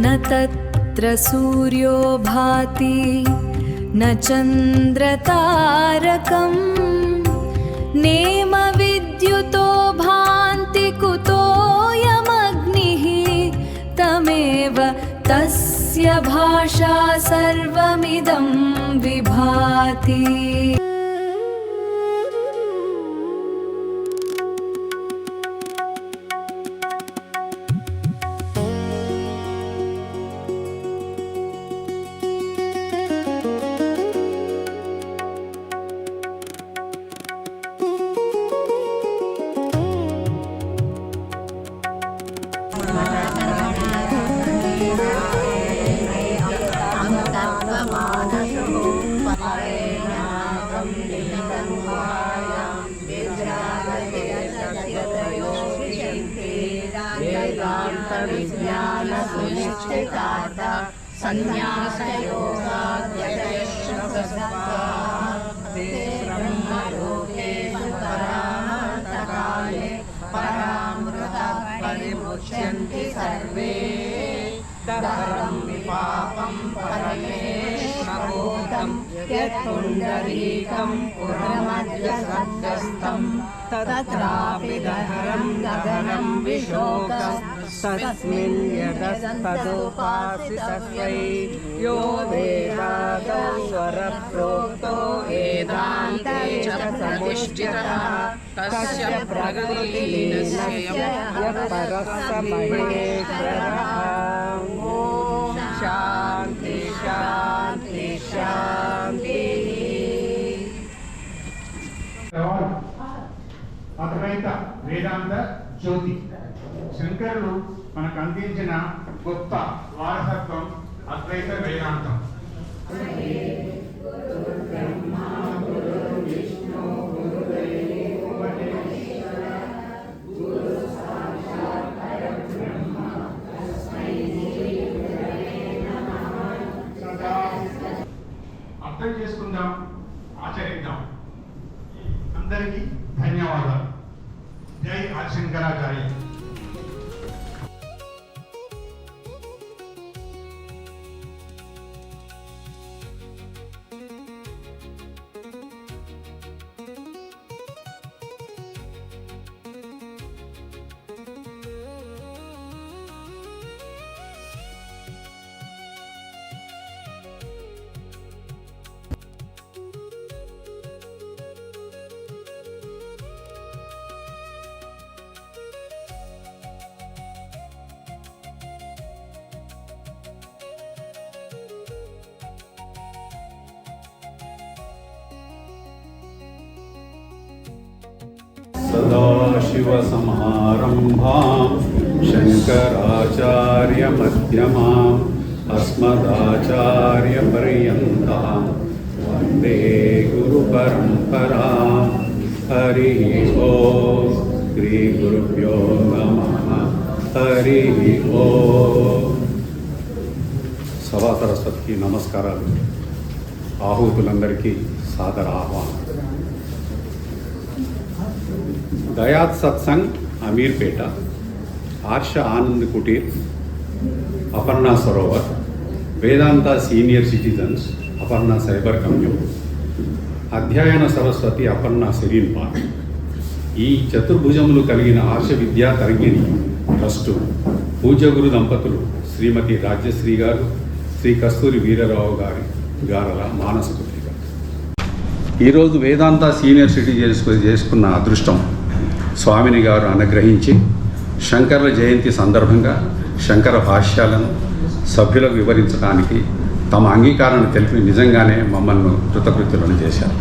न तत्र सूर्यो भाति न चन्द्रतारकम् नेम विद्युतो भान्ति कुतोऽयमग्निः तमेव तस्य भाषा सर्वमिदं विभाति। ब्रह्मलोकेषु परामर्तकाले परामृताः परिमुच्यन्ति सर्वे दहरं विपापं परमेश्वरोदं यत्पुण्डरीकं पुरमध्यसद्गस्तं तत्रापि दहरं दहनं विशोकस्तस्मिन् यदस्तदुपासितस्वै यो वेदादौ स्वरप्रोक्तो वेदान्ते च प्रतिष्ठितः तस्य प्रकृतिलीनस्य यः परः स महेश्वरः। ॐ शान्ति शान्ति शान्ति। అద్వైత వేదాంత జ్యోతి శంకరులు మనకు అందించిన గొప్ప వారసత్వం అద్వైత వేదాంతం. అర్థం చేసుకుందాం, ఆచరిద్దాం. అందరికీ ధన్యవాదాలు. జై ఆదిశంకరాచార్య. सदाशिवसमारम्भां शङ्कराचार्यमध्यमाम् अस्मदाचार्यपर्यन्तां वन्दे गुरुपरम्परां। हरिः ओम् श्रीगुरुभ्यो नमः। हरिः ओम्. సభా సరస్వతికి నమస్కారాలు. ఆహూతులందరికీ సాదర ఆహ్వానం. దయాత్ Satsang, Ameerpet, Arsha Anand Kutir, Aparna Sarovar, Vedanta senior citizens, Aparna cyber commune, Adhyayana Saraswati Aparna serene park, ఈ చతుర్భుజములు కలిగిన ఆర్ష విద్యా తరంగిణి ట్రస్టు పూజ్యగురు దంపతులు శ్రీమతి రాజ్యశ్రీ గారు, శ్రీ కస్తూరి వీరరావు గారల మానస పుత్రిక. ఈరోజు వేదాంత సీనియర్ సిటిజన్స్ చేసుకున్న అదృష్టం స్వామిని గారు అనుగ్రహించి శంకరుల జయంతి సందర్భంగా శంకర భాష్యాలను సభ్యులకు వివరించడానికి తమ అంగీకారాన్ని తెలిపి నిజంగానే మమ్మల్ని కృతకృత్యులను చేశారు.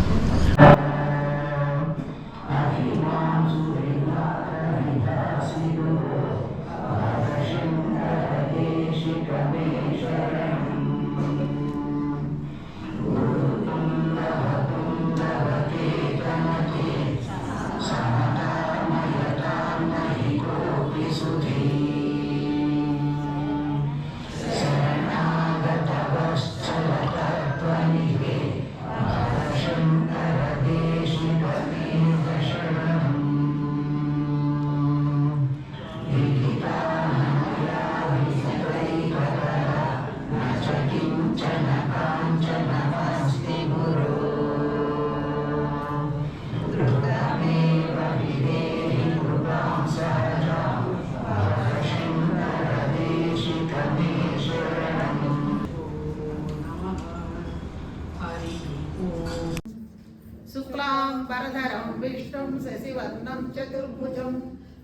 शशिवर्णं चतुर्भुजं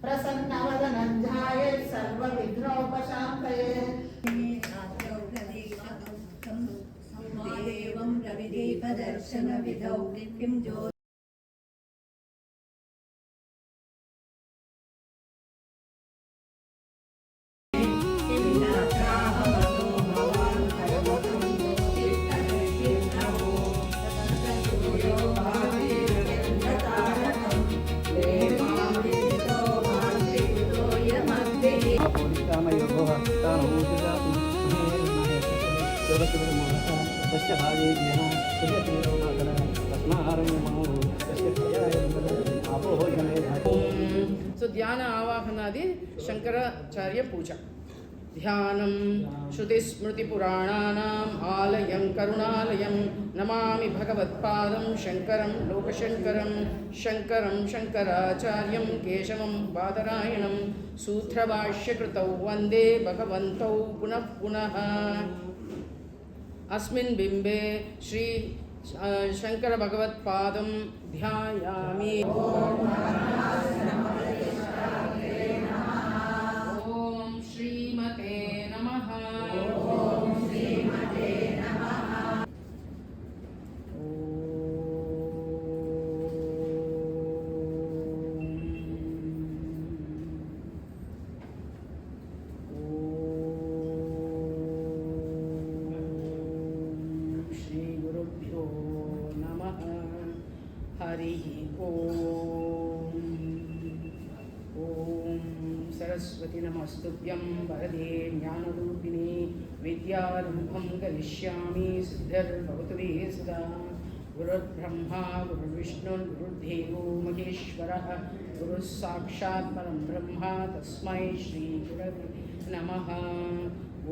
प्रसन्नवदनं ध्यायेत् सर्वविघ्नोपशान्तये। देवं रविदीपदर्शनविधौ किं ज्योतिः సో ధ్యాన ఆవాహనాది శంకరాచార్య పూజ. ధ్యానం శృతిస్మృతిపురాణానాం ఆలయం కరుణాలయం నమామి భగవత్పాదం శంకరం లోకశంకరం శంకరం శంకరాచార్యం కేశవం బాదరాయణం సూత్రభాష్యకృతౌ వందే భగవంతౌ పునః పునః. अस्मिन् बिम्बे श्री शंकर भगवत्पादं ध्यायामि. ओम श्रीमते नमः. हरिः ओम. ओम सरस्वती नमस्तुभ्यं वरदे ज्ञानरूपिणे विद्यारम्भं करिष्यामि सिद्धिर्भवतु मे सदा. गुरुर्ब्रह्मा गुरुर्विष्णुर्गुरुर्देवो महेश्वरः गुरुः साक्षात् परं ब्रह्म तस्मै श्रीगुरवे नमः.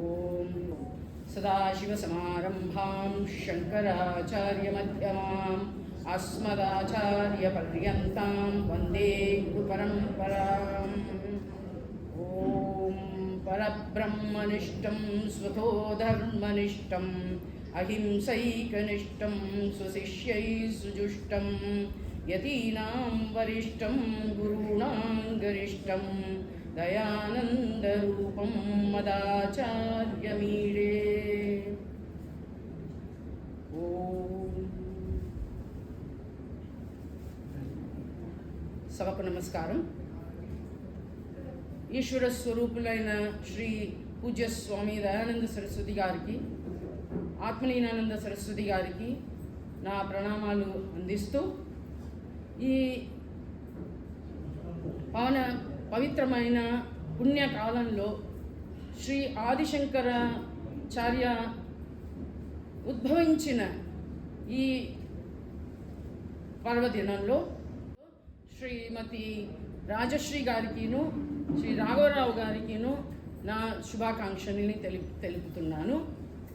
ओम सदाशिवसमारम्भां शङ्कराचार्यमध्यमाम् अस्मदाचार्यपर्यन्तां वन्दे गुरुपरम्पराम्. ॐ परब्रह्मनिष्ठं स्वतो धर्मनिष्ठम् अहिंसैकनिष्ठं स्वशिष्यैः सुजुष्टं यतीनां वरिष्ठं गुरूणां गरिष्ठं दयानन्दरूपं मदाचार्यमीडे. సభకు నమస్కారం. ఈశ్వర స్వరూపులైన శ్రీ పూజ్య స్వామి దయానంద సరస్వతి గారికి, ఆత్మలీనానంద సరస్వతి గారికి నా ప్రణామాలు అందిస్తూ ఈ పవిత్రమైన పుణ్యకాలంలో శ్రీ ఆదిశంకరాచార్య ఉద్భవించిన ఈ పర్వదినంలో శ్రీమతి రాజశ్రీ గారికిను శ్రీ రాఘవరావు గారికిను నా శుభాకాంక్షల్ని తెలుపుతున్నాను.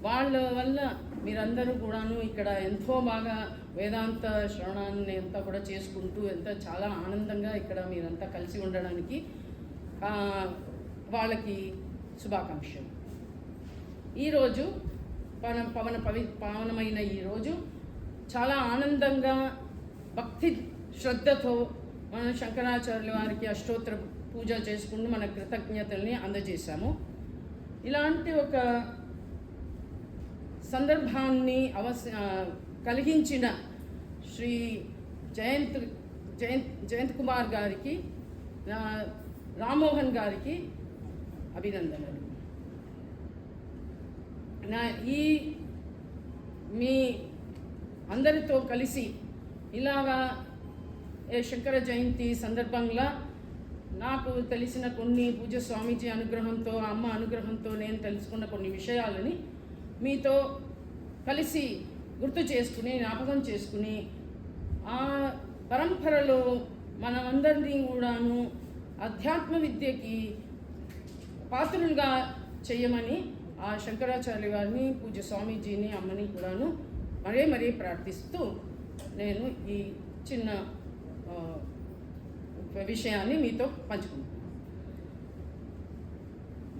వాళ్ళ వల్ల మీరందరూ కూడాను ఇక్కడ ఎంతో బాగా వేదాంత శ్రవణాన్ని అంతా కూడా చేసుకుంటూ చాలా ఆనందంగా ఇక్కడ మీరంతా కలిసి ఉండడానికి వాళ్ళకి శుభాకాంక్షలు. ఈరోజు పావనమైన ఈరోజు చాలా ఆనందంగా భక్తి శ్రద్ధతో మన శంకరాచార్యుల వారికి అష్టోత్తర పూజ చేసుకుంటూ మన కృతజ్ఞతల్ని అందజేశాము. ఇలాంటి ఒక సందర్భాన్ని కలిగించిన శ్రీ జయంత్ కుమార్ గారికి, రామ్మోహన్ గారికి అభినందనలు. మీ అందరితో కలిసి ఇలాగా శంకర జయంతి సందర్భంగా నాకు తెలిసిన కొన్ని పూజ్య స్వామీజీ అనుగ్రహంతో, అమ్మ అనుగ్రహంతో నేను తెలుసుకున్న కొన్ని విషయాలని మీతో కలిసి గుర్తు చేసుకుని, జ్ఞాపకం చేసుకుని, ఆ పరంపరలో మనమందరినీ కూడాను అధ్యాత్మ విద్యకి పాత్రులుగా చేయమని ఆ శంకరాచార్య గారిని, పూజ్య స్వామీజీని, అమ్మని కూడాను మరీ ప్రార్థిస్తూ నేను ఈ చిన్న విషయాన్ని మీతో పంచుకుంటాను.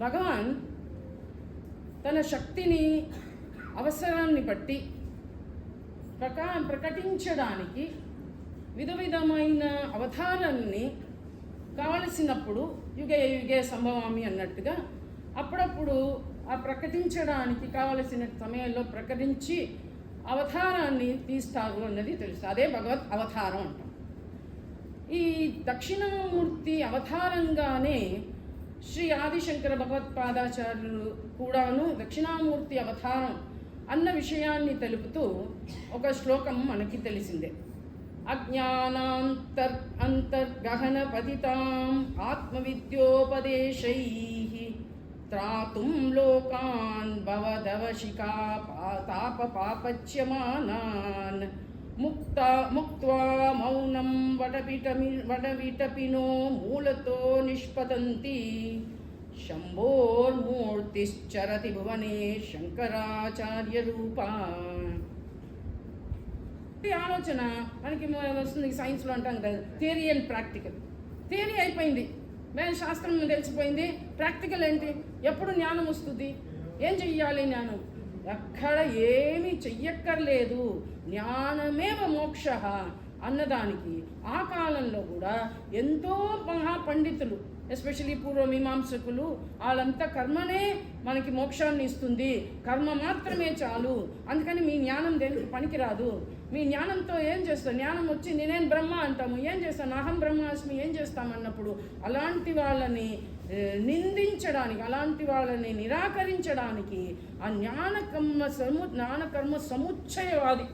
భగవాన్ తన శక్తిని అవసరాన్ని బట్టి ప్రకటించడానికి విధమైన అవతారాన్ని కావలసినప్పుడు యుగే యుగే సంభవామి అన్నట్టుగా అప్పుడప్పుడు ఆ ప్రకటించడానికి కావలసిన సమయంలో ప్రకటించి అవతారాన్ని తీస్తారు అన్నది తెలుసు. అదే భగవత్ అవతారం అంటాం. ఈ దక్షిణామూర్తి అవతారంగానే శ్రీ ఆదిశంకర భగవత్పాదాచార్యులు కూడాను దక్షిణామూర్తి అవతారం అన్న విషయాన్ని తెలుపుతూ ఒక శ్లోకం మనకి తెలిసిందే. అంతర్గహన పతితాం ఆత్మవిద్యోపదేశైః త్రాతుం లోకాన్ భవదవశికా తాప పాపచ్యమానాన్ ముక్త్వా మౌనం వడవిటపినో మూలతో నిష్పతంతి శంభోర్మూర్తిశ్చరతి భువనే శంకరాచార్య రూపా. ఈ ఆలోచన మనకి వస్తుంది సైన్స్లో అంటాం కదా, థియరీ అండ్ ప్రాక్టికల్. థియరీ అయిపోయింది, శాస్త్రం తెలిసిపోయింది. ప్రాక్టికల్ ఏంటి? ఎప్పుడు జ్ఞానం వస్తుంది? ఏం చెయ్యాలి? జ్ఞానం ఎక్కడ ఏమీ చెయ్యక్కర్లేదు, జ్ఞానమేవ మోక్ష అన్నదానికి ఆ కాలంలో కూడా ఎంతో మహాపండితులు, ఎస్పెషలీ పూర్వమీమాంసకులు, వాళ్ళంతా కర్మనే మనకి మోక్షాన్ని ఇస్తుంది, కర్మ మాత్రమే చాలు, అందుకని మీ జ్ఞానం దేనికి పనికిరాదు, మీ జ్ఞానంతో ఏం చేస్తాం, జ్ఞానం వచ్చి నేనేం బ్రహ్మ అంటాము, ఏం చేస్తాను, అహం బ్రహ్మాస్మి ఏం చేస్తామన్నప్పుడు అలాంటి వాళ్ళని నిందించడానికి, అలాంటి వాళ్ళని నిరాకరించడానికి ఆ జ్ఞానకర్మ సముచ్చయవాది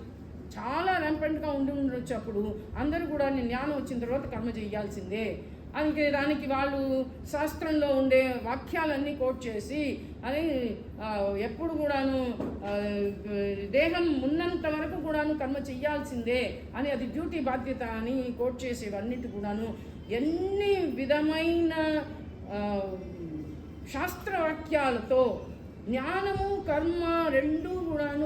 చాలా ర్యాంపెంట్గా ఉండి ఉండొచ్చు. అప్పుడు అందరూ కూడా జ్ఞానం వచ్చిన తర్వాత కర్మ చేయాల్సిందే అని దానికి వాళ్ళు శాస్త్రంలో ఉండే వాక్యాలన్నీ కోట్ చేసి అని ఎప్పుడు కూడాను దేహం ఉన్నంత వరకు కూడాను కర్మ చెయ్యాల్సిందే అని, అది డ్యూటీ బాధ్యత అని కోట్ చేసేవన్నిటి కూడాను ఎన్ని విధమైన శాస్త్రవాక్యాలతో జ్ఞానము కర్మ రెండూ కూడాను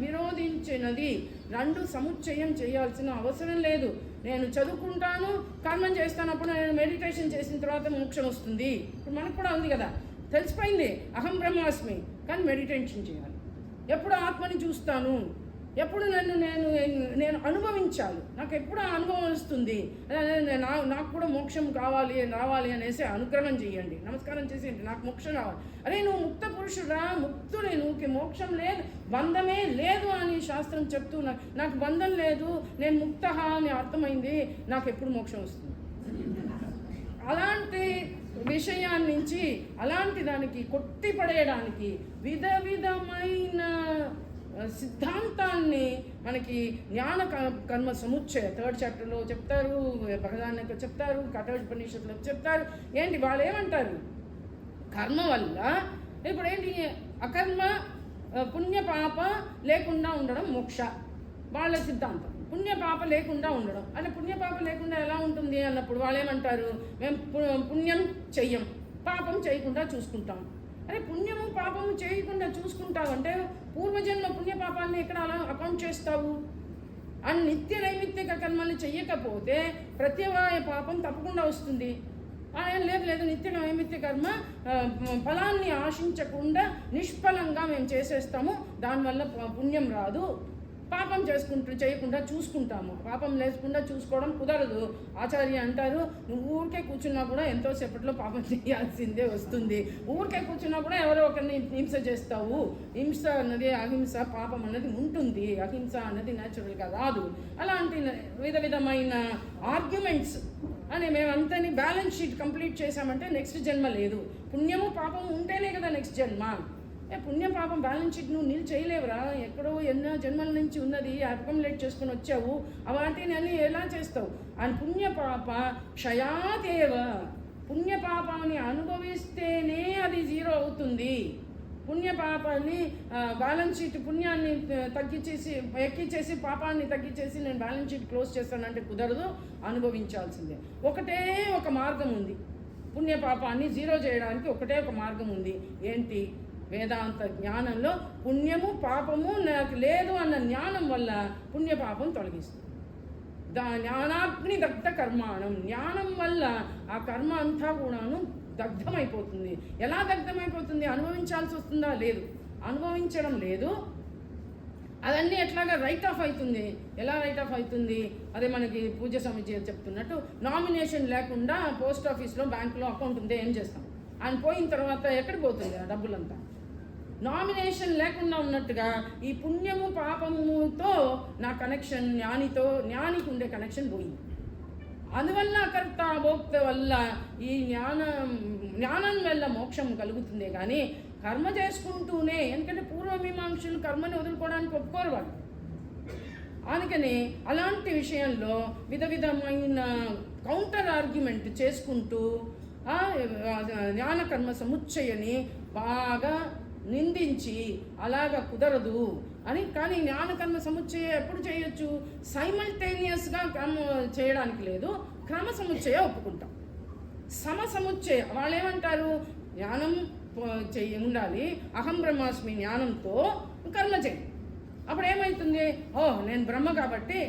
విరోధించినది. రెండు సముచ్చయం చేయాల్సిన అవసరం లేదు. నేను చదువుకుంటాను, కర్మం చేస్తాను, అప్పుడు నేను మెడిటేషన్ చేసిన తర్వాత మోక్షం వస్తుంది. ఇప్పుడు మనకు కూడా ఉంది కదా, తెలిసిపోయింది అహం బ్రహ్మాస్మి, కానీ మెడిటేషన్ చేయాలి. ఎప్పుడు ఆత్మని చూస్తాను, ఎప్పుడు నేను అనుభవించాలి, నాకు ఎప్పుడు ఆ అనుభవం వస్తుంది, నాకు కూడా మోక్షం రావాలి అనేసి అనుగ్రహం చేయండి, నమస్కారం చేసేయండి, నాకు మోక్షం రావాలి. అరే నువ్వు ముక్త పురుషుడా, ముక్తుడే, నువ్వుకి మోక్షం లేదు, బంధమే లేదు అని శాస్త్రం చెప్తూ నాకు బంధం లేదు, నేను ముక్త అని అర్థమైంది, నాకు ఎప్పుడు మోక్షం వస్తుంది. అలాంటి విషయాన్నించి అలాంటి దానికి కొట్టిపడేయడానికి విధమైన సిద్ధాంతాన్ని మనకి జ్ఞాన కర్మ సముచ్చయ 3rd చాప్టర్లో చెప్తారు, భగవాన్కి చెప్తారు, కఠోపనిషత్తులో చెప్తారు. ఏంటి వాళ్ళు ఏమంటారు? కర్మ వల్ల ఇప్పుడు ఏంటి, అకర్మ పుణ్యపాప లేకుండా ఉండడం మోక్ష వాళ్ళ సిద్ధాంతం. పుణ్యపాప లేకుండా ఉండడం అంటే పుణ్యపాప లేకుండా ఎలా ఉంటుంది అన్నప్పుడు వాళ్ళు ఏమంటారు, మేము పుణ్యం చెయ్యం, పాపం చేయకుండా చూసుకుంటాం. అరే పుణ్యము పాపము చేయకుండా చూసుకుంటావు అంటే పూర్వజన్మ పుణ్యపాపాన్ని ఎక్కడ అలా అకౌంట్ చేస్తావు? అని నిత్య నైమిత్తిక కర్మల్ని చెయ్యకపోతే ప్రత్యవాయ పాపం తప్పకుండా వస్తుంది. లేదు నిత్య నైమిత్య కర్మ ఫలాన్ని ఆశించకుండా నిష్ఫలంగా మేము చేసేస్తాము, దానివల్ల పుణ్యం రాదు, పాపం చేయకుండా చూసుకుంటాము. పాపం లేకుండా చూసుకోవడం కుదరదు. ఆచార్య అంటారు, నువ్వు ఊరికే కూర్చున్నా కూడా ఎంతోసేపట్లో పాపం చేయాల్సిందే వస్తుంది. ఊరికే కూర్చున్నా కూడా ఎవరో ఒకరిని హింస చేస్తావు. హింస అన్నది అహింస, పాపం అన్నది ఉంటుంది, అహింస అన్నది న్యాచురల్గా రాదు. అలాంటి విధమైన ఆర్గ్యుమెంట్స్ అని మేమంతని బ్యాలెన్స్ షీట్ కంప్లీట్ చేసామంటే నెక్స్ట్ జన్మ లేదు. పుణ్యము పాపము ఉంటేనే కదా నెక్స్ట్ జన్మ. పుణ్య పాపం బ్యాలెన్స్ షీట్ నువ్వు నీళ్ళు చేయలేవురా, ఎక్కడో ఎన్నో జన్మల నుంచి ఉన్నది అకమ్యులేట్ చేసుకుని వచ్చావు, వాటిని అన్నీ ఎలా చేస్తావు అని. పుణ్యపాప క్షయాదేవ, పుణ్యపాపాన్ని అనుభవిస్తేనే అది 0 అవుతుంది. పుణ్యపాపాన్ని బ్యాలెన్స్ షీట్ పుణ్యాన్ని ఎక్కించేసి పాపాన్ని తగ్గించేసి నేను బ్యాలెన్స్ షీట్ క్లోజ్ చేస్తానంటే కుదరదు, అనుభవించాల్సిందే. ఒకటే ఒక మార్గం ఉంది, పుణ్యపాపాన్ని 0 చేయడానికి ఒకటే ఒక మార్గం ఉంది. ఏంటి? వేదాంత జ్ఞానంలో పుణ్యము పాపము నాకు లేదు అన్న జ్ఞానం వల్ల పుణ్యపాపం తొలగిస్తుంది. జ్ఞానాగ్ని దగ్ధ కర్మాణం, జ్ఞానం వల్ల ఆ కర్మ అంతా కూడాను దగ్ధమైపోతుంది. ఎలా దగ్ధమైపోతుంది? అనుభవించాల్సి వస్తుందా? లేదు, అనుభవించడం లేదు. అదన్నీ ఎట్లాగా రైట్ ఆఫ్ అవుతుంది. ఎలా రైట్ ఆఫ్ అవుతుంది? అదే మనకి పూజ సమితి చెప్తున్నట్టు నామినేషన్ లేకుండా పోస్ట్ ఆఫీస్లో బ్యాంకులో అకౌంట్ ఉంటే ఏం చేస్తాం? ఆయన పోయిన తర్వాత ఎక్కడికి పోతుంది ఆ డబ్బులంతా? నామినేషన్ లేకుండా ఉన్నట్టుగా ఈ పుణ్యము పాపముతో నా కనెక్షన్ జ్ఞానికి ఉండే కనెక్షన్ పోయింది. అందువల్ల కర్త భోక్త వల్ల ఈ జ్ఞానం వల్ల మోక్షం కలుగుతుందే కానీ కర్మ చేసుకుంటూనే, ఎందుకంటే పూర్వమీమాంసలు కర్మని వదులుకోవడానికి ఒప్పుకోరు వాళ్ళు. అందుకని అలాంటి విషయంలో విధమైన కౌంటర్ ఆర్గ్యుమెంట్ చేసుకుంటూ జ్ఞానకర్మ సముచ్చయని బాగా నిందించి అలాగా కుదరదు అని. కానీ జ్ఞానకర్మ సముచ్చయ ఎప్పుడు చేయొచ్చు? సైమల్టేనియస్గా కర్మ చేయడానికి లేదు, క్రమ సముచ్చయ ఒప్పుకుంటాం. సముచ్చయ వాళ్ళు ఏమంటారు? జ్ఞానం ఉండాలి, అహం బ్రహ్మాస్మి జ్ఞానంతో కర్మ చేయి. అప్పుడు ఏమవుతుంది? నేను బ్రహ్మ కాబట్టి,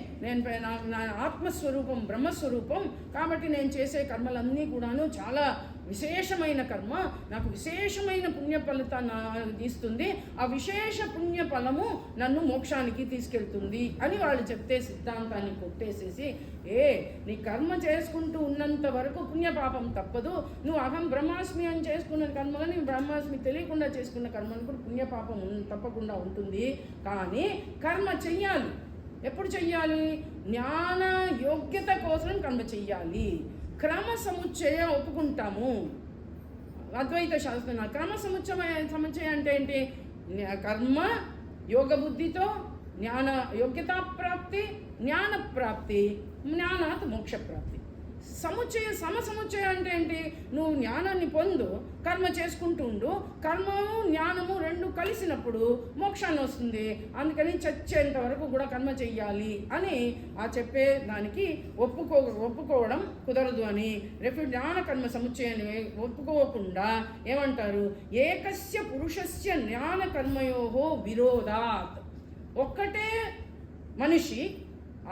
నా ఆత్మస్వరూపం బ్రహ్మస్వరూపం కాబట్టి నేను చేసే కర్మలన్నీ కూడాను చాలా విశేషమైన కర్మ, నాకు విశేషమైన పుణ్య ఫలితాన్ని ఇస్తుంది, ఆ విశేష పుణ్య ఫలము నన్ను మోక్షానికి తీసుకెళ్తుంది అని వాళ్ళు చెప్తే సిద్ధాంతాన్ని కొట్టేసేసి, నీ కర్మ చేసుకుంటూ ఉన్నంత వరకు పుణ్యపాపం తప్పదు, నువ్వు అహం బ్రహ్మాస్మి అని చేసుకున్న కర్మ కానీ బ్రహ్మాస్మి తెలియకుండా చేసుకున్న కర్మను కూడా పుణ్యపాపం తప్పకుండా ఉంటుంది. కానీ కర్మ చెయ్యాలి. ఎప్పుడు చెయ్యాలి? జ్ఞాన యోగ్యత కోసం కర్మ చెయ్యాలి. క్రమ సముచ్చయ ఒప్పుకుంటాము. అద్వైత శాస్త్రం క్రమ సముచ్చయ అంటే ఏంటి? కర్మ యోగ బుద్ధితో జ్ఞాన యోగ్యతా ప్రాప్తి, జ్ఞాన ప్రాప్తి, జ్ఞానాత్ మోక్ష ప్రాప్తి. సముచ్చయ అంటే ఏంటి? నువ్వు జ్ఞానాన్ని పొందు, కర్మ చేసుకుంటూ ఉండు, కర్మము జ్ఞానము రెండు కలిసినప్పుడు మోక్షాన్ని వస్తుంది. అందుకని చచ్చేంత వరకు కూడా కర్మ చెయ్యాలి అని చెప్పే దానికి ఒప్పుకోవడం కుదరదు అని రేపు జ్ఞాన కర్మ సముచ్చయాన్ని ఒప్పుకోకుండా ఏమంటారు? ఏకస్య పురుషస్య జ్ఞాన కర్మయోహో విరోధాత్. ఒక్కటే మనిషి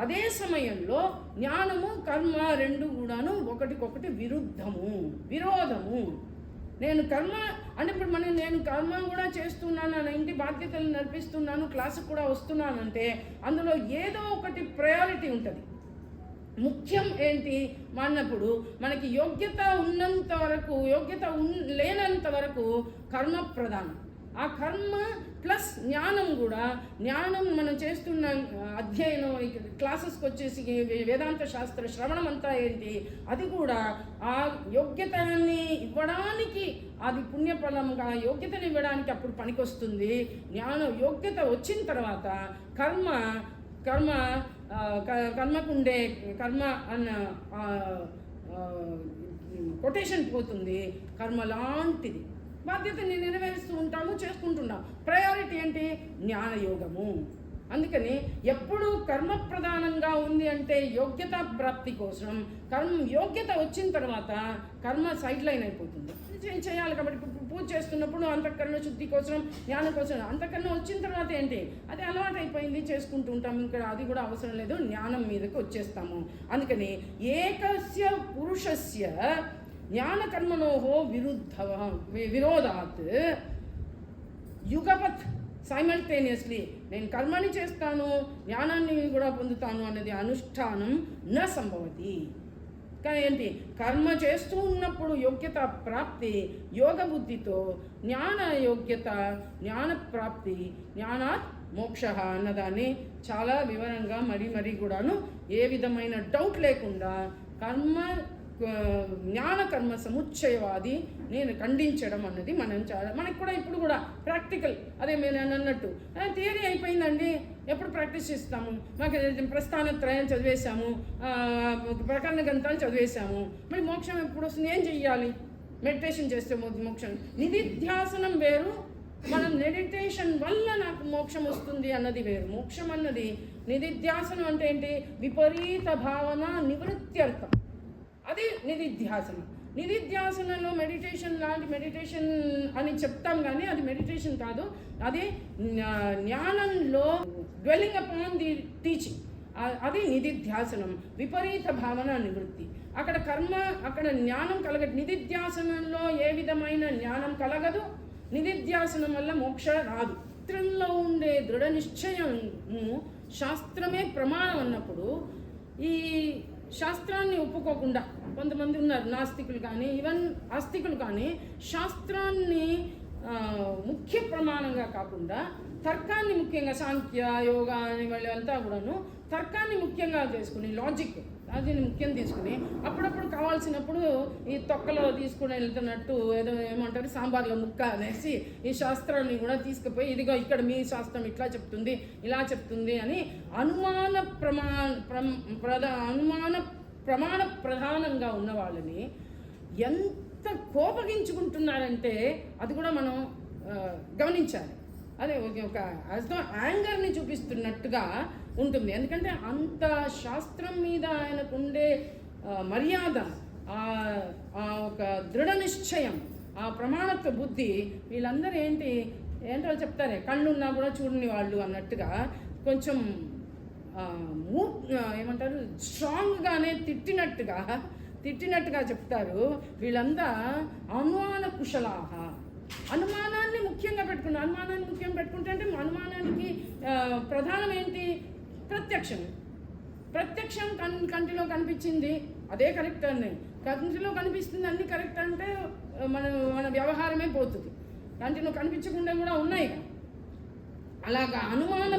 అదే సమయంలో జ్ఞానము కర్మ రెండు కూడాను ఒకటికొకటి విరోధము. నేను కర్మ అంటే ఇప్పుడు నేను కర్మ కూడా చేస్తున్నాను, నా ఇంటి బాధ్యతలు నడిపిస్తున్నాను, క్లాసుకు కూడా వస్తున్నానంటే అందులో ఏదో ఒకటి ప్రయారిటీ ఉంటుంది. ముఖ్యం ఏంటి అన్నప్పుడు మనకి యోగ్యత ఉన్నంత వరకు, లేనంత వరకు కర్మ ప్రధానం. ఆ కర్మ ప్లస్ జ్ఞానం కూడా, జ్ఞానం మనం చేస్తున్న అధ్యయనం క్లాసెస్కి వచ్చేసి వేదాంత శాస్త్ర శ్రవణం అంతా ఏంటి? అది కూడా ఆ యోగ్యతని ఇవ్వడానికి, అది పుణ్యఫలంగా యోగ్యతని ఇవ్వడానికి అప్పుడు పనికొస్తుంది. యోగ్యత వచ్చిన తర్వాత కర్మకుండే కర్మ అన్న కొటేషన్ పోతుంది. కర్మ లాంటిది, బాధ్యతని నెరవేరుస్తూ ఉంటాము, చేసుకుంటున్నాం. ప్రయారిటీ ఏంటి? జ్ఞానయోగము. అందుకని ఎప్పుడు కర్మ ప్రధానంగా ఉంది అంటే యోగ్యత ప్రాప్తి కోసం, యోగ్యత వచ్చిన తర్వాత కర్మ సైడ్ లైన్ అయిపోతుంది. చేయాలి కాబట్టి పూజ చేస్తున్నప్పుడు అంతఃకరణ శుద్ధి కోసం, జ్ఞానం కోసం. అంతఃకరణ వచ్చిన తర్వాత ఏంటి? అది అలవాటు అయిపోయింది, చేసుకుంటూ ఉంటాము. ఇంకా అది కూడా అవసరం లేదు, జ్ఞానం మీదకి వచ్చేస్తాము. అందుకని ఏకస్య పురుషస్య జ్ఞానకర్మణోహో విరోధాత్ యుగపత్ సైమల్టేనియస్లీ నేను కర్మని చేస్తాను, జ్ఞానాన్ని కూడా పొందుతాను అనేది అనుష్ఠానం న సంభవతి. కానీ ఏంటి? కర్మ చేస్తూ ఉన్నప్పుడు యోగ్యత ప్రాప్తి, యోగ బుద్ధితో జ్ఞాన యోగ్యత, జ్ఞాన ప్రాప్తి, జ్ఞానాత్ మోక్ష అన్నదాన్ని చాలా వివరంగా మరీ కూడాను ఏ విధమైన డౌట్ లేకుండా జ్ఞానకర్మ సముచ్చయవాది నేను ఖండించడం అన్నది మనకి కూడా ఇప్పుడు కూడా ప్రాక్టికల్. అదే నేను అన్నట్టు థియరీ అయిపోయిందండి, ఎప్పుడు ప్రాక్టీస్ చేస్తాము? మాకు ప్రస్థానత్రయం చదివేశాము, ప్రకరణ గ్రంథాలు చదివేశాము, మరి మోక్షం ఎప్పుడు వస్తుంది? ఏం చెయ్యాలి? మెడిటేషన్ చేస్తే మోక్షం. నిధిధ్యాసనం వేరు, మనం మెడిటేషన్ వల్ల నాకు మోక్షం వస్తుంది అన్నది వేరు. మోక్షం అన్నది నిధిధ్యాసనం అంటే ఏంటి? విపరీత భావన నివృత్త్యర్థం, అది నిధిధ్యాసనం. నిధిధ్యాసనలో మెడిటేషన్ లాంటి మెడిటేషన్ అని చెప్తాం కానీ అది మెడిటేషన్ కాదు, అది జ్ఞానంలో డ్వెల్లింగ్ అపాన్ ది టీచింగ్, అది నిధిధ్యాసనం. విపరీత భావన నివృత్తి. అక్కడ జ్ఞానం కలగదు. నిధిధ్యాసనంలో ఏ విధమైన జ్ఞానం కలగదు, నిధిధ్యాసనం వల్ల మోక్ష రాదు. శాస్త్రంలో ఉండే దృఢ నిశ్చయము, శాస్త్రమే ప్రమాణం అన్నప్పుడు ఈ శాస్త్రాన్ని ఒప్పుకోకుండా కొంతమంది ఉన్నారు, నాస్తికులు కానీ ఈవెన్ ఆస్తికులు కానీ, శాస్త్రాన్ని ముఖ్య ప్రమాణంగా కాకుండా తర్కాన్ని ముఖ్యంగా, సాంఖ్య యోగా అని వాళ్ళంతా కూడాను తర్కాన్ని ముఖ్యంగా చేసుకుని, లాజిక్ దాన్ని ముఖ్యం తీసుకుని అప్పుడప్పుడు కావాల్సినప్పుడు ఈ తొక్కలో తీసుకుని వెళ్తున్నట్టు ఏదో ఏమంటారు సాంబార్లో ముక్క అనేసి ఈ శాస్త్రాన్ని కూడా తీసుకుపోయి ఇదిగో ఇక్కడ మీ శాస్త్రం ఇట్లా చెప్తుంది ఇలా చెప్తుంది అని అనుమాన ప్రమాణ ప్రధానంగా ఉన్న వాళ్ళని ఎంత కోపగించుకుంటున్నారంటే అది కూడా మనం గమనించాలి. అదే ఒక యాంగర్ని చూపిస్తున్నట్టుగా ఉంటుంది. ఎందుకంటే అంత శాస్త్రం మీద ఆయనకు ఉండే మర్యాద, ఆ ఒక దృఢ నిశ్చయం, ఆ ప్రమాణత్వ బుద్ధి, వీళ్ళందరూ ఏంటో చెప్తారే కళ్ళున్నా కూడా చూడని వాళ్ళు అన్నట్టుగా కొంచెం ఏమంటారు స్ట్రాంగ్గానే తిట్టినట్టుగా చెప్తారు. వీళ్ళంతా అనుమాన కుశలాహ, అనుమానాన్ని ముఖ్యంగా పెట్టుకున్నారు. అనుమానాన్ని ముఖ్యం పెట్టుకుంటే అంటే అనుమానానికి ప్రధానం ఏంటి? ప్రత్యక్షం కంటిలో కనిపించింది అదే కరెక్ట్ అని, కంటిలో కనిపిస్తుంది అన్ని కరెక్ట్ అంటే మన వ్యవహారమే పోతుంది. కంటిలో కనిపించకుండా కూడా ఉన్నాయి. అలాగా అనుమాన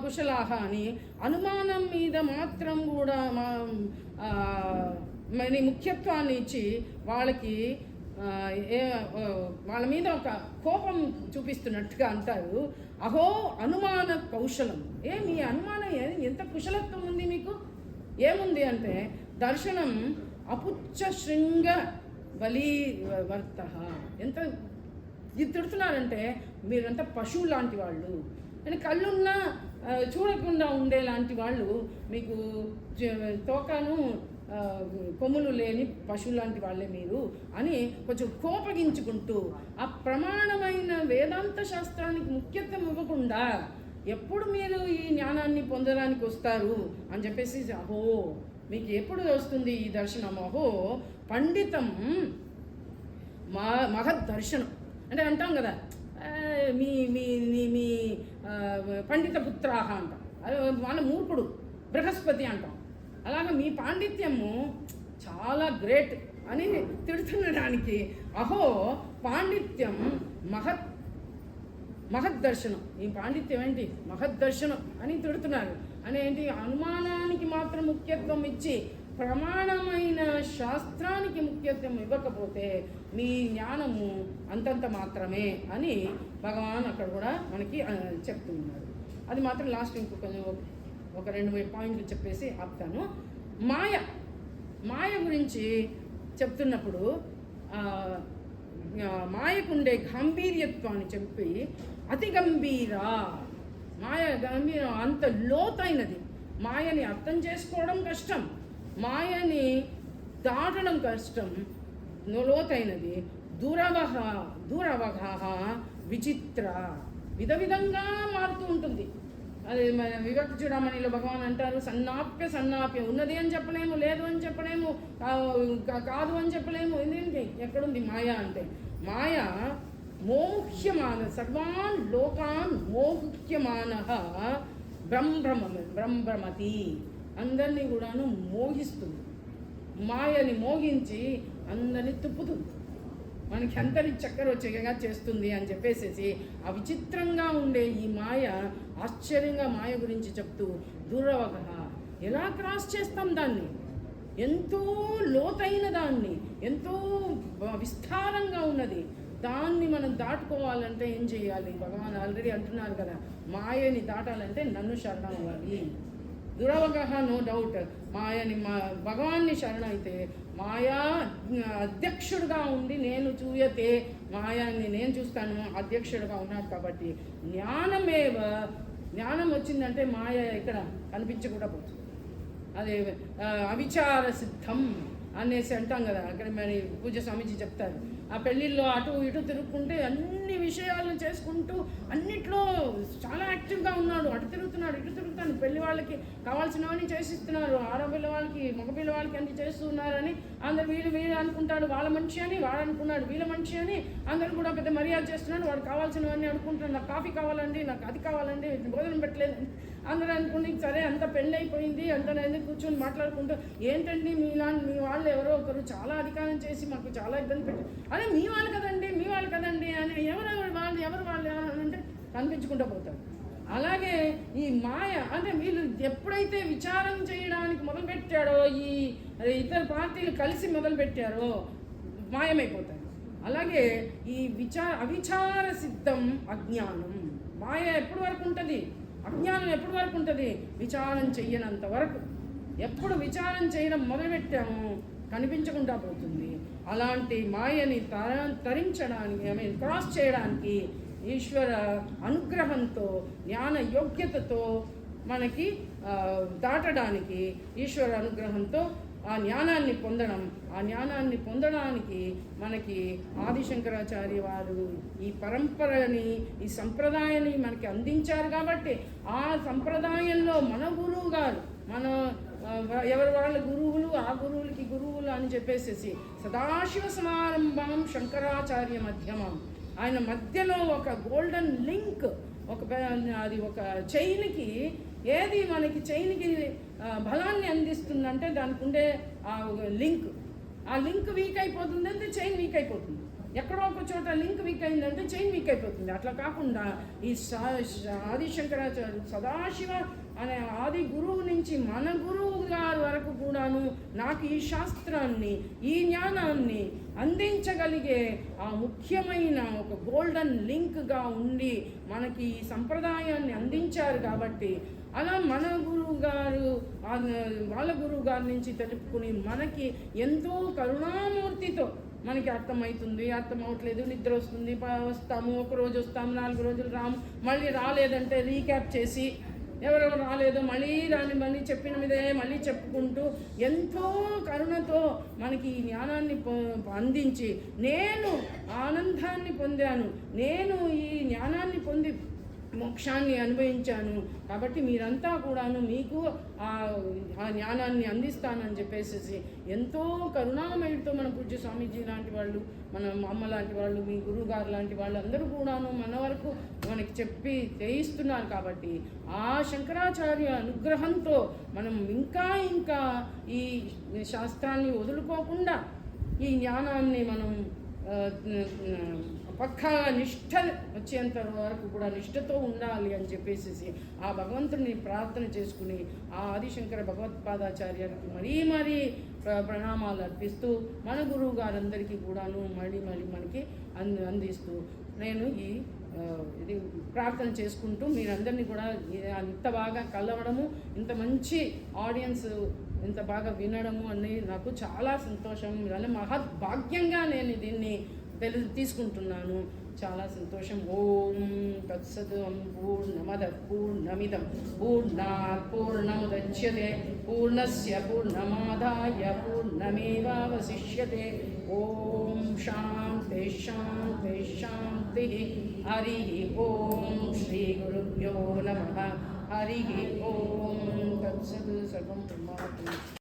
కుశలాహ అని అనుమానం మీద మాత్రం కూడా మరి ముఖ్యత్వాన్ని ఇచ్చి వాళ్ళకి వాళ్ళ మీద ఒక కోపం చూపిస్తున్నట్టుగా అంటారు. అహో అనుమాన కౌశలం, మీ అనుమానం ఎంత కుశలత్వం ఉంది మీకు? ఏముంది అంటే దర్శనం అపుచ్చ శృంగ బలీవర్త. ఎంత ఇది తిడుతున్నారంటే మీరంతా పశువు లాంటి వాళ్ళు, అని కళ్ళున్నా చూడకుండా ఉండేలాంటి వాళ్ళు, మీకు తోకను కొమ్ములు లేని పశువు లాంటి వాళ్ళే మీరు అని కొంచెం కోపగించుకుంటూ ఆ ప్రమాణమైన వేదాంత శాస్త్రానికి ముఖ్యత్వం ఇవ్వకుండా ఎప్పుడు మీరు ఈ జ్ఞానాన్ని పొందడానికి వస్తారు అని చెప్పేసి, అహో మీకు ఎప్పుడు వస్తుంది ఈ దర్శనం? అహో పండితం మహద్ దర్శనం అంటే అంటాం కదా, మీ మీ మీ పండిత పుత్రాహ అంటాం, అది వాళ్ళ మూర్ఖుడు బృహస్పతి అంటాం. అలాగా మీ పాండిత్యము చాలా గ్రేట్ అని తిడుతుండడానికి అహో పాండిత్యం మహద్దర్శనం, ఈ పాండిత్యం ఏంటి మహద్దర్శనం అని తిడుతున్నారు. అని ఏంటి? అనుమానానికి మాత్రం ముఖ్యత్వం ఇచ్చి ప్రమాణమైన శాస్త్రానికి ముఖ్యత్వం ఇవ్వకపోతే మీ జ్ఞానము అంతంత మాత్రమే అని భగవాన్ అక్కడ కూడా మనకి చెప్తున్నారు. అది మాత్రం లాస్ట్ ఇంకొక ఒక 2 పాయింట్లు చెప్పేసి ఆపుతాను. మాయ గురించి చెప్తున్నప్పుడు మాయకుండే గాంభీర్యత్వాన్ని చెప్పి అతి గంభీర, మాయ గంభీరం అంత లోతైనది. మాయని అర్థం చేసుకోవడం కష్టం, మాయని దాటడం కష్టం, లోతైనది. దూరవగ విచిత్ర, విధంగా మారుతూ ఉంటుంది. అది మన విభక్తి చూడమనిలో భగవాన్ అంటారు, సన్నాప్య ఉన్నది అని చెప్పలేము, లేదు అని చెప్పలేము, కాదు అని చెప్పలేము. ఎందుకంటే ఎక్కడుంది మాయ అంటే? మాయ మోహ్యమాన, సర్వాన్ లోకాన్ మోహ్యమాన బ్రహ్మతి, అందరినీ కూడాను మోహిస్తుంది. మాయని మోహించి అందరినీ తిప్పుతుంది, మనకి అందరి చక్కెర వచ్చేగా చేస్తుంది అని చెప్పేసేసి ఆ విచిత్రంగా ఉండే ఈ మాయ ఆశ్చర్యంగా మాయ గురించి చెప్తూ దూరవగ, ఎలా క్రాస్ చేస్తాం దాన్ని? ఎంతో లోతైన దాన్ని, ఎంతో విస్తారంగా ఉన్నది. దాన్ని మనం దాటుకోవాలంటే ఏం చేయాలి? భగవాన్ ఆల్రెడీ అంటున్నారు కదా, మాయని దాటాలంటే నన్ను శరణం అవ్వాలి. దురవగహ నో డౌట్, మాయని భగవాన్ని శరణైతే మాయా అధ్యక్షుడుగా ఉండి నేను చూయతే, మాయాన్ని నేను చూస్తాను, అధ్యక్షుడుగా ఉన్నాడు కాబట్టి జ్ఞానం వచ్చిందంటే మాయ ఇక్కడ కనిపించకుండా పోతుంది. అదే అవిచార సిద్ధం, అనేసి అంటాం కదా. అక్కడ మరి పూజ స్వామీజీ చెప్తారు, ఆ పెళ్ళిళ్ళు అటు ఇటు తిరుగుకుంటే అన్ని విషయాలను చేసుకుంటూ అన్నిట్లో చాలా యాక్టివ్గా ఉన్నాడు. అటు తిరుగుతున్నాడు, ఇటు తిరుగుతాను, పెళ్లి వాళ్ళకి కావాల్సినవన్నీ చేసిస్తున్నారు, ఆడపిల్ల వాళ్ళకి మగపిల్ల వాళ్ళకి అన్ని చేస్తున్నారని అందరు వీళ్ళు అనుకుంటాడు వాళ్ళ మనిషి అని, వాడు అనుకున్నాడు వీళ్ళ మనిషి అని, అందరూ కూడా పెద్ద మర్యాద చేస్తున్నాడు. వాడు కావాల్సినవన్నీ అనుకుంటున్నాడు, నాకు కాఫీ కావాలండి, నాకు అది కావాలండి, భోజనం పెట్టలేదు అందరూ అనుకుని సరే అంత పెళ్ళి అయిపోయింది, అంత కూర్చొని మాట్లాడుకుంటూ ఏంటండి మీ వాళ్ళు ఎవరో ఒకరు చాలా అధికారం చేసి మాకు చాలా ఇబ్బంది పెట్టారు, అదే మీ వాళ్ళు కదండి అని ఎవరు వాళ్ళు అంటే కనిపించుకుంటూ పోతారు. అలాగే ఈ మాయ అంటే వీళ్ళు ఎప్పుడైతే విచారం చేయడానికి మొదలుపెట్టాడో, ఈ ఇతర పార్టీలు కలిసి మొదలుపెట్టారో మాయమైపోతారు. అలాగే ఈ అవిచార సిద్ధం అజ్ఞానం. మాయ ఎప్పటి వరకు ఉంటుంది, అజ్ఞానం ఎప్పటి వరకు ఉంటుంది? విచారం చెయ్యనంత వరకు. ఎప్పుడు విచారం చేయడం మొదలుపెట్టామో కనిపించకుండా పోతుంది. అలాంటి మాయని తరించడానికి క్రాస్ చేయడానికి ఈశ్వర అనుగ్రహంతో, జ్ఞాన యోగ్యతతో మనకి దాటడానికి ఈశ్వర అనుగ్రహంతో ఆ జ్ఞానాన్ని పొందడానికి మనకి ఆదిశంకరాచార్య వారు ఈ పరంపరని, ఈ సంప్రదాయాన్ని మనకి అందించారు. కాబట్టి ఆ సంప్రదాయంలో మన గురువు గారు, మన ఎవరి వాళ్ళ గురువులు, ఆ గురువులకి గురువులు అని చెప్పేసేసి సదాశివ సమారంభం శంకరాచార్య మధ్యమం, ఆయన మధ్యలో ఒక గోల్డెన్ లింక్, అది ఒక చైన్కి, ఏది మనకి చైన్కి బలాన్ని అందిస్తుందంటే దానికి ఉండే ఆ లింక్ వీక్ అయిపోతుంది అంటే చైన్ వీక్ అయిపోతుంది. ఎక్కడో ఒక చోట లింక్ వీక్ అయిందంటే చైన్ వీక్ అయిపోతుంది. అట్లా కాకుండా ఈ ఆదిశంకరాచార్య సదాశివ అనే ఆది గురువు నుంచి మన గురువు గారి వరకు కూడాను నాకు ఈ శాస్త్రాన్ని, ఈ జ్ఞానాన్ని అందించగలిగే ఆ ముఖ్యమైన ఒక గోల్డెన్ లింక్గా ఉండి మనకి ఈ సంప్రదాయాన్ని అందించారు. కాబట్టి అలా మన గురువు గారు వాళ్ళ గురువు గారి నుంచి తెలుపుకుని మనకి ఎంతో కరుణామూర్తితో మనకి అర్థమవట్లేదు, నిద్ర వస్తుంది, వస్తాము, ఒకరోజు వస్తాము, 4 రోజులు రాము, మళ్ళీ రాలేదంటే రీక్యాప్ చేసి ఎవరెవరు రాలేదో మళ్ళీ చెప్పిన మీదే మళ్ళీ చెప్పుకుంటూ ఎంతో కరుణతో మనకి ఈ జ్ఞానాన్ని అందించి నేను ఆనందాన్ని పొందాను, నేను ఈ జ్ఞానాన్ని పొంది మోక్షాన్ని అనుభవించాను, కాబట్టి మీరంతా కూడాను మీకు ఆ జ్ఞానాన్ని అందిస్తానని చెప్పేసి ఎంతో కరుణామయుడితో మన పూజ్య స్వామీజీ లాంటి వాళ్ళు, మన అమ్మ లాంటి వాళ్ళు, మీ గురువుగారు లాంటి వాళ్ళు అందరూ కూడాను మన వరకు మనకి చెప్పి చేయిస్తున్నారు. కాబట్టి ఆ శంకరాచార్య అనుగ్రహంతో మనం ఇంకా ఈ శాస్త్రాన్ని వదులుకోకుండా ఈ జ్ఞానాన్ని మనం పక్కా నిష్ఠ వచ్చేంత వరకు కూడా నిష్ఠతో ఉండాలి అని చెప్పేసి ఆ భగవంతుడిని ప్రార్థన చేసుకుని ఆ ఆదిశంకర భగవత్పాదాచార్యానికి మరీ ప్రణామాలు అర్పిస్తూ మన గురువు గారందరికీ కూడాను మళ్ళీ మనకి అందిస్తూ నేను ఇది ప్రార్థన చేసుకుంటూ మీరందరినీ కూడా ఇంత బాగా కలవడము, ఇంత మంచి ఆడియన్స్ ఇంత బాగా వినడము అని నాకు చాలా సంతోషం, మహద్భాగ్యంగా నేను దీన్ని తీసుకుంటున్నాను. చాలా సంతోషం. ఓం తత్సత్. పూర్ణమదః పూర్ణమిదం పూర్ణాత్ పూర్ణముదచ్యతే పూర్ణస్య పూర్ణమాదాయ పూర్ణమేవావశిష్యతే. ఓం శాంతి శాంతి శాంతి. హరి ఓం శ్రీ గురుభ్యో నమః. హరి ఓం తత్సత్. సర్వం బ్రహ్మార్పణమస్తు.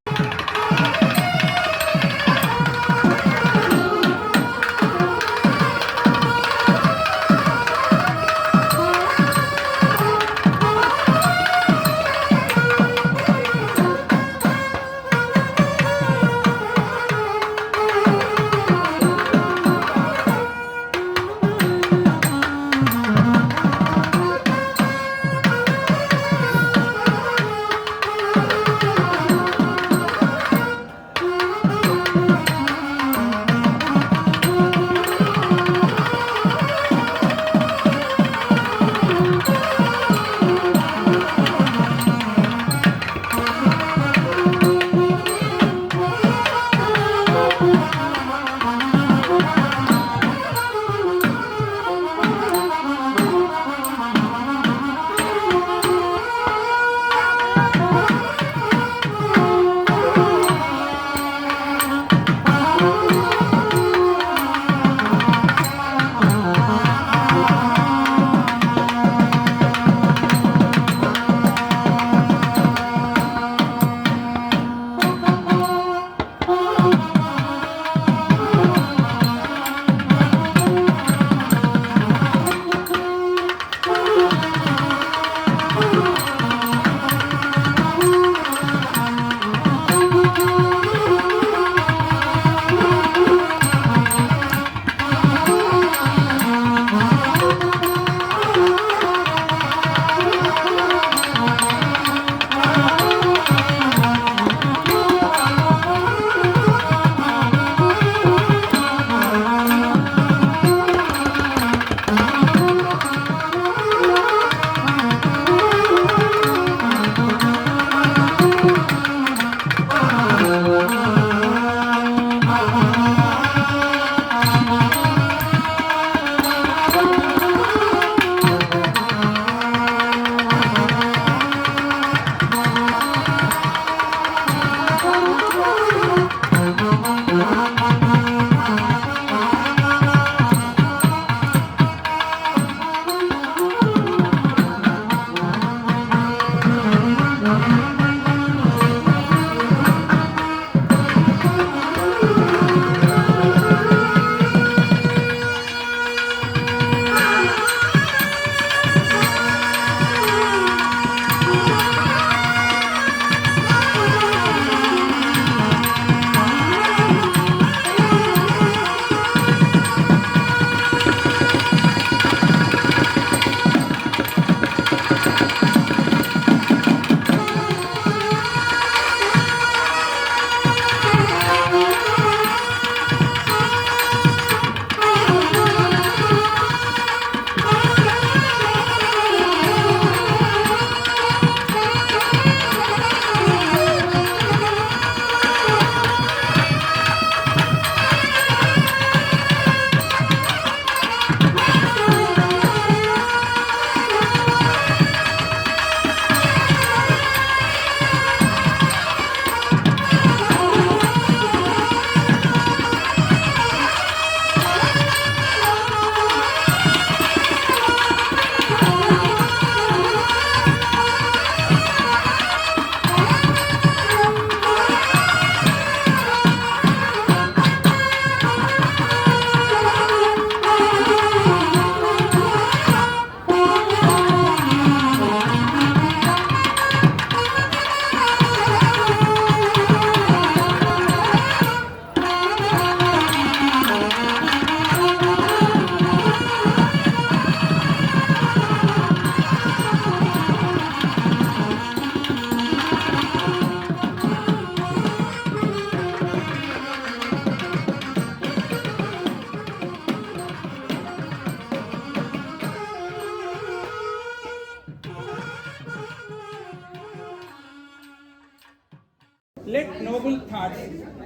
Let noble thoughts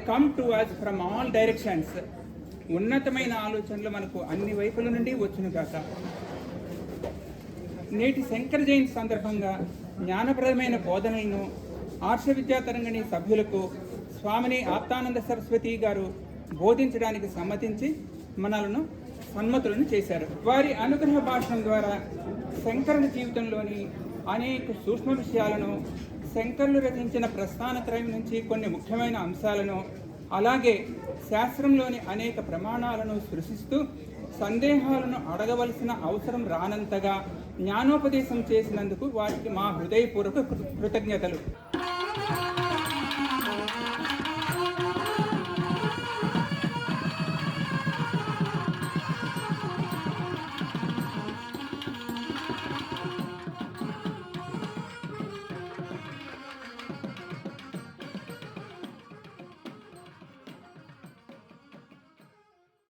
come to us from all directions. ఉన్నతమైన ఆలోచనలు మనకు అన్ని వైపుల నుండి వచ్చును గాక. నేటి శంకర జయంతి సందర్భంగా జ్ఞానప్రదమైన బోధనలను ఆర్ష విద్యా తరంగిణి సభ్యులకు స్వామిని ఆప్తానంద సరస్వతి గారు బోధించడానికి సమ్మతించి మనలను సన్మతులను చేశారు. వారి అనుగ్రహ భాషణం ద్వారా శంకరుని జీవితంలోని అనేక సూక్ష్మ విషయాలను, శంకరులు రచించిన ప్రస్థానత్రయం నుంచి కొన్ని ముఖ్యమైన అంశాలను, అలాగే శాస్త్రంలోని అనేక ప్రమాణాలను సృష్టిస్తూ సందేహాలను అడగవలసిన అవసరం రానంతగా జ్ఞానోపదేశం చేసినందుకు వారికి మా హృదయపూర్వక కృతజ్ఞతలు.